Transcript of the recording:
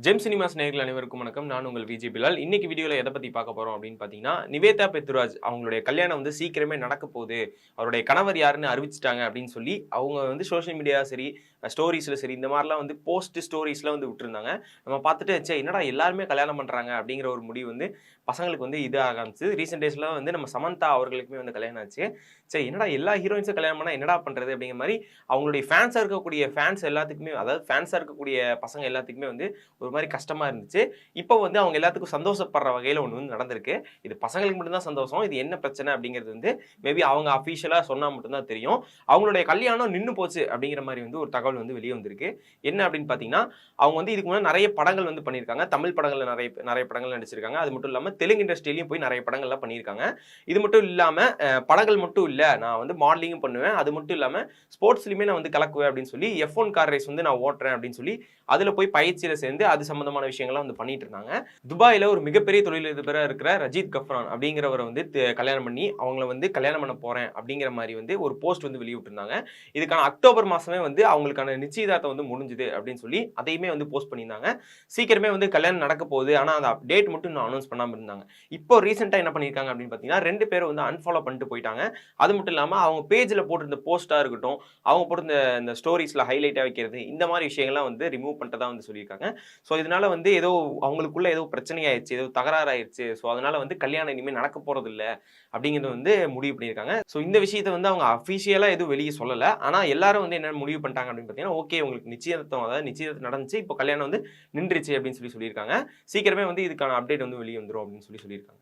GeM cinemas நேயர்கள் அனைவருக்கும் வணக்கம். நான் உங்கள் விஜய் பிலால். இன்னைக்கு வீடியோல எத பத்தி பார்க்க போறோம் அப்படின்னு பார்த்தீங்கன்னா, நிவேதா பெத்துராஜ் அவங்களுடைய கல்யாணம் வந்து சீக்கிரமே நடக்க போகுது. அவருடைய கணவர் யாருன்னு அறிவிச்சுட்டாங்க அப்படின்னு சொல்லி, அவங்க வந்து சோசியல் மீடியா சரி, ஸ்டோரீஸ்ல சரி இந்த மாரிலாம் வந்து போஸ்ட் ஸ்டோரீஸ்லாம் வந்து விட்டுருந்தாங்க. நம்ம பார்த்துட்டு, ச்சே என்னடா எல்லாருமே கல்யாணம் பண்றாங்க அப்படிங்கிற ஒரு முடிவு வந்து பசங்களுக்கு வந்து இது ஆக ஆரம்பிச்சது. ரீசென்ட் டேஸ்ல வந்து நம்ம சமந்தா அவர்களுக்குமே வந்து கல்யாணம் ஆச்சு. ச்சே என்னடா எல்லா ஹீரோயின்ஸும் கல்யாணம் பண்ணா என்னடா பண்றது அப்படிங்கிற மாரி அவங்களுடைய ஃபேன்ஸா இருக்கக்கூடிய ஃபேன்ஸ் எல்லாத்துக்குமே அதாவது ஃபேன்ஸா இருக்கக்கூடிய பசங்க எல்லாத்துக்குமே வந்து ஒரு மாரி கஷ்டமா இருந்துச்சு. இப்போ வந்து அவங்க எல்லாத்துக்கும் சந்தோஷப்படுற வகையில ஒண்ணு வந்து நடந்திருக்கு. இது பசங்களுக்கு மட்டும் தான் சந்தோஷம். இது என்ன பிரச்சனை அப்படிங்கிறது வந்து மேபி அவங்க அஃபிஷியலா சொன்னா மட்டும் தான் தெரியும். அவங்களுடைய கல்யாணம் நின்னு போச்சு அப்படிங்கிற மாரி வந்து ஒரு தகவல் வந்து வெளிய வந்திருக்கு. என்ன அப்படின்னு பார்த்தீங்கன்னா, அவங்க வந்து இதுக்கு முன்னாடி நெறைய படங்கள் வந்து பண்ணியிருக்காங்க. தமிழ் படங்கள்ல நெறைய நெறைய படங்கள் நடிச்சிருக்காங்க. அது மட்டும் இல்லாம தெலுங்கு இண்டஸ்ட்ரியிலயும் போய் நெறைய படங்கள்லாம் பண்ணியிருக்காங்க. இது மட்டும் இல்லாம படங்கள் மட்டும் இல்ல, நான் வந்து மாடலிங்கும் பண்ணுவேன். அது மட்டும் இல்லாம ஸ்போர்ட்ஸ்லயுமே நான் வந்து கலக்குவேன் அப்படின்னு சொல்லி F1 கார் ரேஸ் வந்து நான் ஓட்டுறேன் அப்படின்னு சொல்லி அதுல போய் பயிற்சியில சேர்ந்து அது சம்பந்தமான விஷயங்கள்லாம் வந்து பண்ணிட்டு இருந்தாங்க. துபாயில ஒரு மிகப்பெரிய தொழிலதிபரா இருக்கிற ரஜீத் கஃப்ரான் அப்படிங்கிறவரை வந்து கல்யாணம் பண்ணி அவங்கள வந்து கல்யாணம் பண்ண போறேன் அப்படிங்கிற மாரி வந்து ஒரு போஸ்ட் வந்து வெளியிட்டிருந்தாங்க. இதுக்கான அக்டோபர் மாசமே வந்து அவங்களுக்கான நிச்சயதார்த்தம் வந்து முடிஞ்சுது அப்படின்னு சொல்லி அதையுமே வந்து போஸ்ட் பண்ணியிருந்தாங்க. சீக்கிரமே வந்து கல்யாணம் நடக்க போகுது. ஆனா அந்த டேட் மட்டும் இன்னும் அனௌன்ஸ் பண்ணாம இருந்தாங்க. இப்போ ரீசென்ட்டா என்ன பண்ணியிருக்காங்க அப்படின்னு பார்த்தீங்கன்னா, 2 பேரும் வந்து அன்ஃபாலோ பண்ணிட்டு போயிட்டாங்க. அது மட்டும் இல்லாம அவங்க பேஜ்ல போட்டிருந்த போஸ்ட்டா இருக்கட்டும், அவங்க போட்டிருந்த இந்த ஸ்டோரீஸ்ல ஹைலைட்டா வைக்கிறது, இந்த மாரி விஷயங்கள்லாம் வந்து ரிமூவ் பண்ணிட்டதா வந்து சொல்லியிருக்காங்க. ஸோ இதனால வந்து ஏதோ அவங்களுக்குள்ள ஏதோ பிரச்சனை ஆயிருச்சு, ஏதோ தகராறு ஆயிருச்சு. ஸோ அதனால வந்து கல்யாணம் இனிமே நடக்க போறதில்ல அப்படிங்கிறத வந்து முடிவு பண்ணியிருக்காங்க. ஸோ இந்த விஷயத்த வந்து அவங்க அஃபிஷியலா எதுவும் வெளிய சொல்லல. ஆனா எல்லாரும் வந்து என்ன முடிவு பண்ணிட்டாங்க அப்படின்னு பார்த்தீங்கன்னா, ஓகே உங்களுக்கு நிச்சயதார்த்தம் அதாவது நிச்சயதார்த்தம் நடந்துச்சு. இப்போ கல்யாணம் வந்து நின்றுச்சு அப்படின்னு சொல்லியிருக்காங்க. சீக்கிரமே வந்து இதுக்கான அப்டேட் வந்து வெளிய வந்துரும் அப்படின்னு சொல்லியிருக்காங்க.